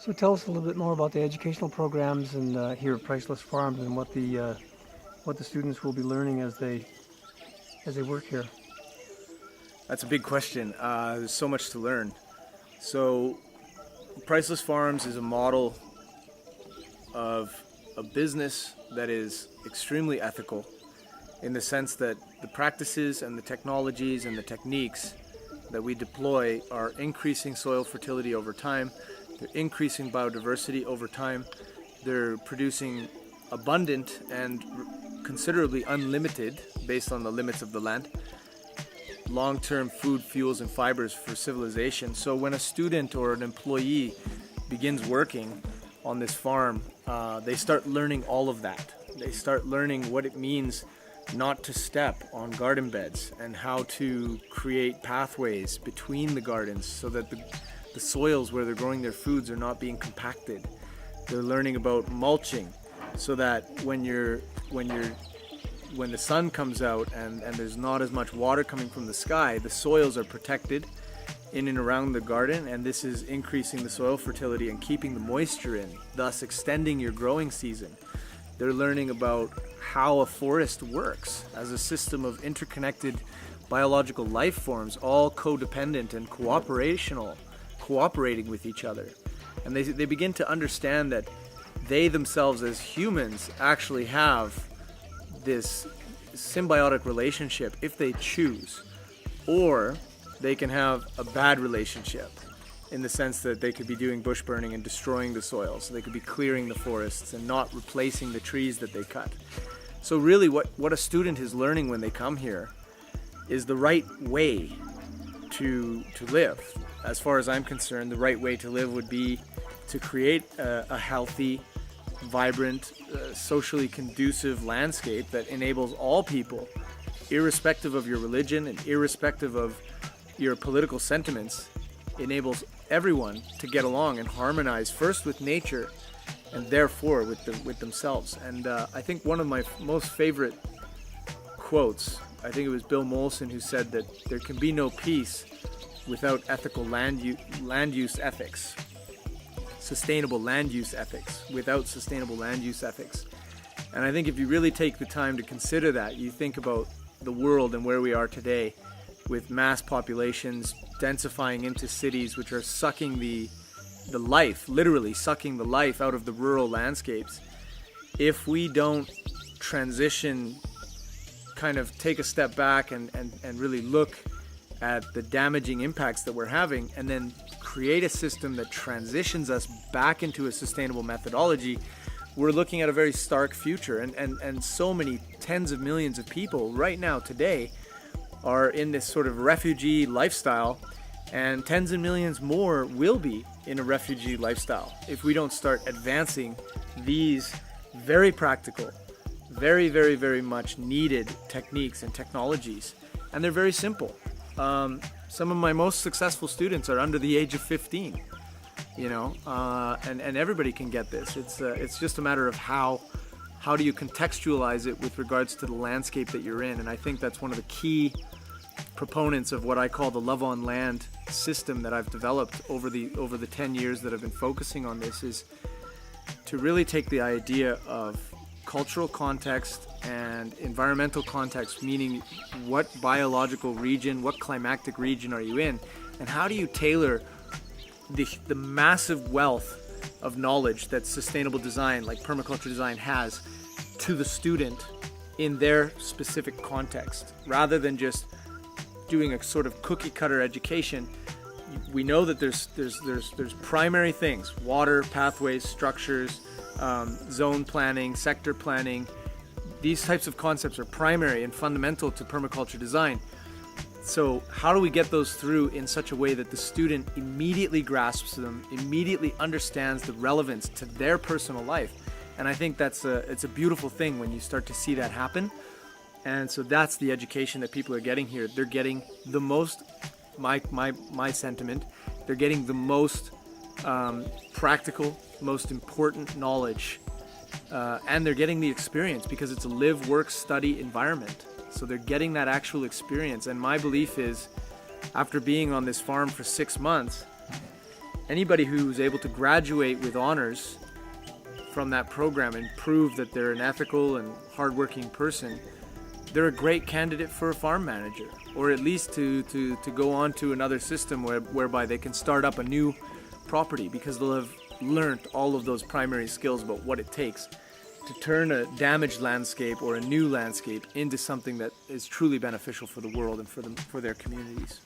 So tell us a little bit more about the educational programs and here at Priceless Farms and what the students will be learning as they work here. That's a big question. There's so much to learn. So Priceless Farms is a model of a business that is extremely ethical in the sense that the practices and the technologies and the techniques that we deploy are increasing soil fertility over time. They're increasing biodiversity over time. They're producing abundant and considerably unlimited, based on the limits of the land, long-term food, fuels, and fibers for civilization. So when a student or an employee begins working on this farm, they start learning all of that. They start learning what it means not to step on garden beds and how to create pathways between the gardens so that the soils where they're growing their foods are not being compacted. They're learning about mulching so that when the sun comes out and there's not as much water coming from the sky, the soils are protected in and around the garden, and this is increasing the soil fertility and keeping the moisture in, thus extending your growing season. They're learning about how a forest works as a system of interconnected biological life forms, all codependent and cooperating with each other. And they begin to understand that they themselves as humans actually have this symbiotic relationship if they choose, or they can have a bad relationship in the sense that they could be doing bush burning and destroying the soil. So they could be clearing the forests and not replacing the trees that they cut. So really what a student is learning when they come here is the right way to live. As far as I'm concerned, the right way to live would be to create a healthy, vibrant, socially conducive landscape that enables all people, irrespective of your religion and irrespective of your political sentiments, enables everyone to get along and harmonize first with nature and therefore with themselves. And I think one of my most favorite quotes, I think it was Bill Mollison who said that there can be no peace without ethical land use ethics. Sustainable land use ethics, without sustainable land use ethics. And I think if you really take the time to consider that, you think about the world and where we are today with mass populations densifying into cities which are sucking the life, literally sucking the life out of the rural landscapes. If we don't transition, kind of take a step back and really look at the damaging impacts that we're having and then create a system that transitions us back into a sustainable methodology, we're looking at a very stark future. And so many tens of millions of people right now today are in this sort of refugee lifestyle, and tens of millions more will be in a refugee lifestyle if we don't start advancing these very practical, very, very, very much needed techniques and technologies. And they're very simple. Some of my most successful students are under the age of 15, and everybody can get this. It's just a matter of how do you contextualize it with regards to the landscape that you're in. And I think that's one of the key proponents of what I call the love on land system that I've developed over the 10 years that I've been focusing on this, is to really take the idea of cultural context and environmental context, meaning what biological region, what climatic region are you in, and how do you tailor the massive wealth of knowledge that sustainable design, like permaculture design, has to the student in their specific context, rather than just doing a sort of cookie cutter education. We know that there's primary things: water, pathways, structures, zone planning, sector planning. These types of concepts are primary and fundamental to permaculture design. So how do we get those through in such a way that the student immediately grasps them, immediately understands the relevance to their personal life? And I think it's a beautiful thing when you start to see that happen. And so that's the education that people are getting here. They're getting the most, my sentiment, they're getting the most practical, most important knowledge, and they're getting the experience, because it's a live, work, study environment. So they're getting that actual experience. And my belief is, after being on this farm for 6 months, anybody who's able to graduate with honors from that program and prove that they're an ethical and hardworking person, they're a great candidate for a farm manager, or at least to go on to another system whereby they can start up a new property, because they'll have learned all of those primary skills about what it takes to turn a damaged landscape or a new landscape into something that is truly beneficial for the world and for their communities.